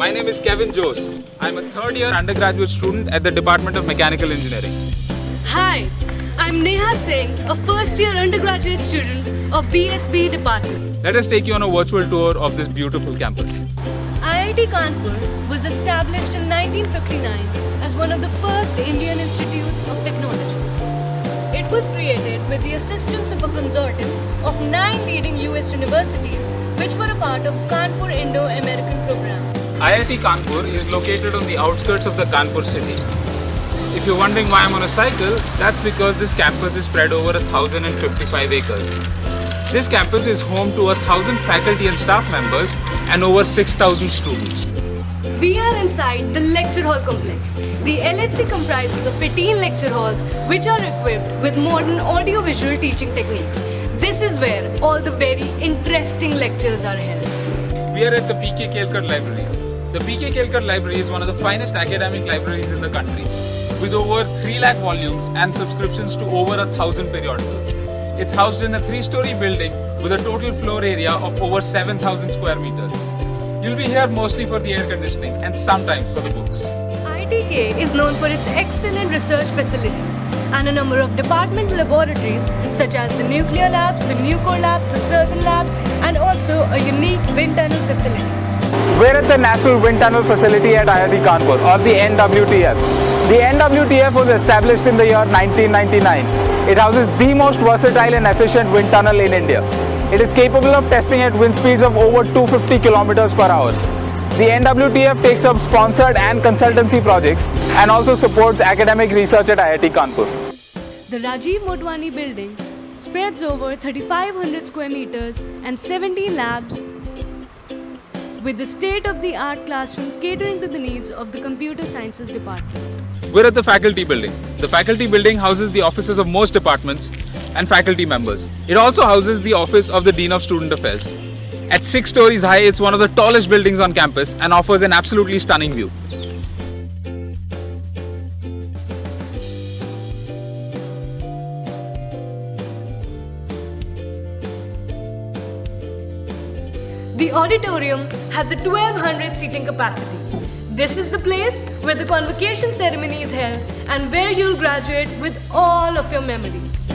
My name is Kevin Jose. I'm a third-year undergraduate student at the Department of Mechanical Engineering. Hi, I'm Neha Singh, a first-year undergraduate student of BSB department. Let us take you on a virtual tour of this beautiful campus. IIT Kanpur was established in 1959 as one of the first Indian institutes of technology. It was created with the assistance of a consortium of 9 leading US universities which were a part of Kanpur Indo-American program. IIT Kanpur is located on the outskirts of the Kanpur city. If you're wondering why I'm on a cycle, that's because this campus is spread over 1,055 acres. This campus is home to 1,000 faculty and staff members and over 6,000 students. We are inside the lecture hall complex. The LHC comprises of 18 lecture halls which are equipped with modern audio-visual teaching techniques. This is where all the very interesting lectures are held. We are at the P.K. Kelkar Library. The P.K. Kelkar Library is one of the finest academic libraries in the country, with over 3 lakh volumes and subscriptions to over 1,000 periodicals. It's housed in a 3-story building with a total floor area of over 7,000 square meters. You'll be here mostly for the air conditioning and sometimes for the books. IITK is known for its excellent research facilities and a number of department laboratories such as the nuclear labs, the Nucor labs, the Southern labs, and also a unique wind tunnel facility. We're at the National Wind Tunnel Facility at IIT Kanpur, or the NWTF. The NWTF was established in the year 1999. It houses the most versatile and efficient wind tunnel in India. It is capable of testing at wind speeds of over 250 kilometers per hour. The NWTF takes up sponsored and consultancy projects and also supports academic research at IIT Kanpur. The Rajiv Motwani building spreads over 3,500 square meters and 17 labs with the state-of-the-art classrooms catering to the needs of the computer sciences department. We're at the faculty building. The faculty building houses the offices of most departments and faculty members. It also houses the office of the Dean of Student Affairs. At 6 stories high, it's one of the tallest buildings on campus and offers an absolutely stunning view. The auditorium has a 1,200 seating capacity. This is the place where the convocation ceremony is held and where you'll graduate with all of your memories.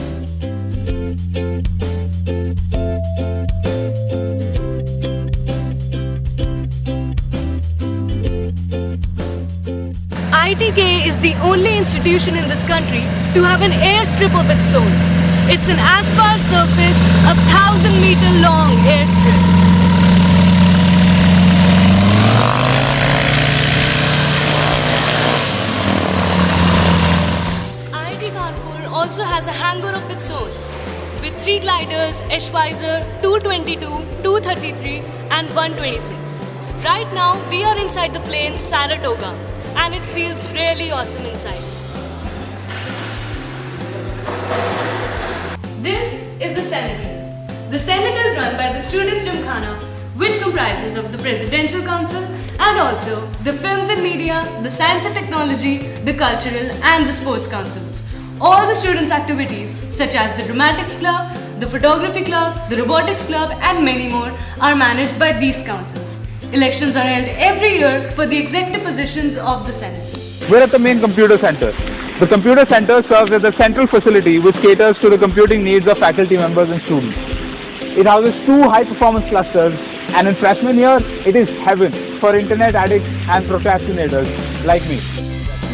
IITK is the only institution in this country to have an airstrip of its own. It's an asphalt surface, a 1,000-meter long airstrip. IIT Kanpur also has a hangar of its own with 3 gliders, Eschweiser 222, 233 and 126. Right now we are inside the plane Saratoga and it feels really awesome inside. This is the Senate. The Senate is run by the Students' Gymkhana, which comprises of the Presidential Council and also the Films and Media, the Science and Technology, the Cultural and the Sports Councils. All the students' activities such as the Dramatics Club, the Photography Club, the Robotics Club and many more are managed by these councils. Elections are held every year for the executive positions of the Senate. We're at the main computer center. The computer center serves as a central facility which caters to the computing needs of faculty members and students. It houses 2 high-performance clusters, and in freshman year, it is heaven for internet addicts and procrastinators like me.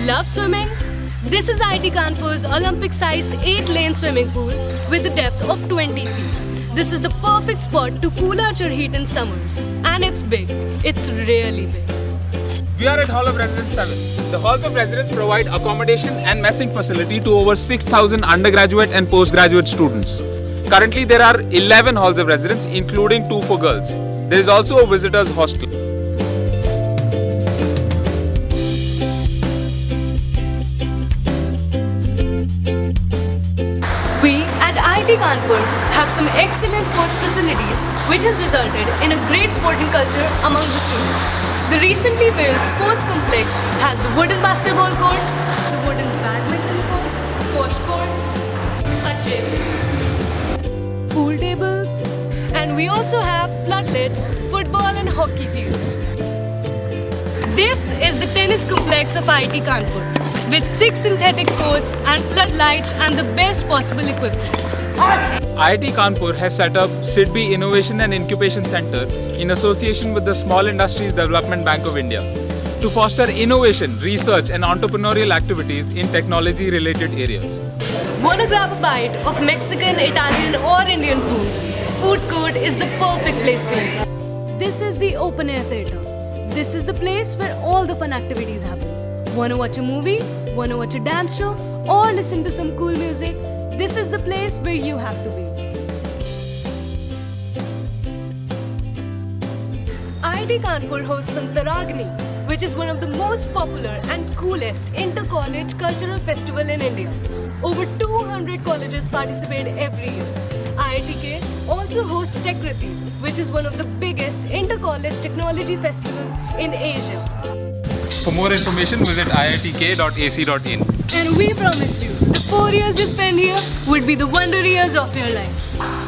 Love swimming? This is IIT Kanpur's Olympic-sized 8-lane swimming pool with a depth of 20 feet. This is the perfect spot to cool out your heat in summers. And it's big. It's really big. We are at Hall of Residence 7. The Halls of Residence provide accommodation and messing facility to over 6,000 undergraduate and postgraduate students. Currently, there are 11 Halls of Residence, including 2 for girls. There is also a visitors' hostel. We at IIT Kanpur have some excellent sports facilities which has resulted in a great sporting culture among the students. The recently built sports complex has the wooden basketball court, the wooden badminton court, squash courts, a gym, pool tables, and we also have floodlit football and hockey fields. This is the tennis complex of IIT Kanpur with 6 synthetic courts and floodlights and the best possible equipment. IIT Kanpur has set up SIDBI Innovation and Incubation Center in association with the Small Industries Development Bank of India to foster innovation, research and entrepreneurial activities in technology related areas. Wanna grab a bite of Mexican, Italian or Indian food? Food court is the perfect place for you. This is the open air theatre. This is the place where all the fun activities happen. Wanna watch a movie? Wanna watch a dance show? Or listen to some cool music? This is the place where you have to be. IIT Kanpur hosts Santaragni, which is one of the most popular and coolest inter-college cultural festival in India. Over 200 colleges participate every year. IITK also hosts Techkriti, which is one of the biggest inter-college technology festivals in Asia. For more information, visit iitk.ac.in. And we promise you, the 4 years you spend here would be the wonder years of your life.